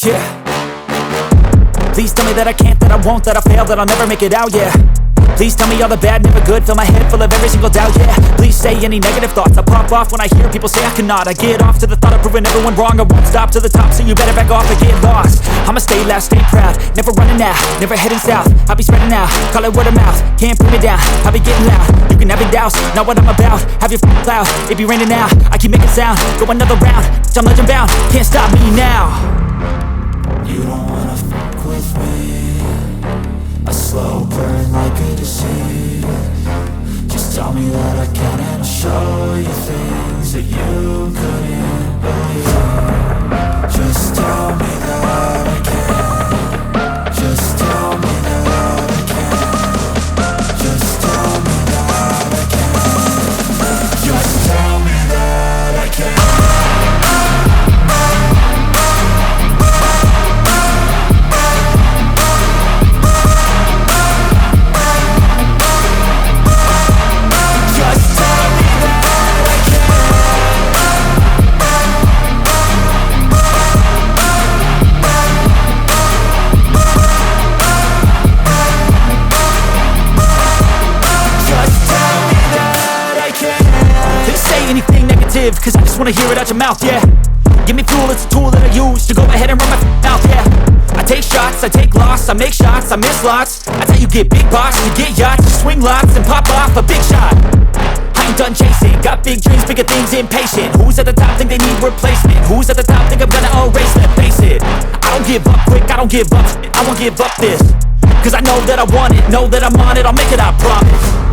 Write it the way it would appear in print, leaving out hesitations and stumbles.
yeah. Please tell me that I can't, that I won't, that I fail, that I'll never make it out, yeah. Please tell me all the bad, never good. Fill my head full of every single doubt, yeah. Please say any negative thoughts. I pop off when I hear people say I cannot. I get off to the thought of proving everyone wrong. I won't stop to the top, so you better back off and get lost. I'ma stay loud, stay proud, never running out, never heading south. I'll be spreading out, call it word of mouth. Can't put me down, I'll be getting loud. You can have your doubts, not what I'm about. Have your f***ing cloud, it be raining now. I keep making sound, go another round. I'm legend bound, can't stop me now. You don't wanna fuck with me. A slow burn like a disease. Just tell me that I can and I'll show you things that you couldn't believe. Just tell me that I can. Just tell me that I can. Just tell me that I can. Just tell me that I can. Cause I just wanna hear it out your mouth, yeah. Give me fuel, it's a tool that I use to go ahead and run my mouth, yeah. I take shots, I take loss, I make shots, I miss lots. That's how you get big box, you get yachts, you swing lots and pop off a big shot. I ain't done chasing, got big dreams, bigger things, impatient. Who's at the top think they need replacement? Who's at the top think I'm gonna erase them? Face it, I don't give up quick, I don't give up, I won't give up this. Cause I know that I want it, know that I'm on it, I'll make it, I promise.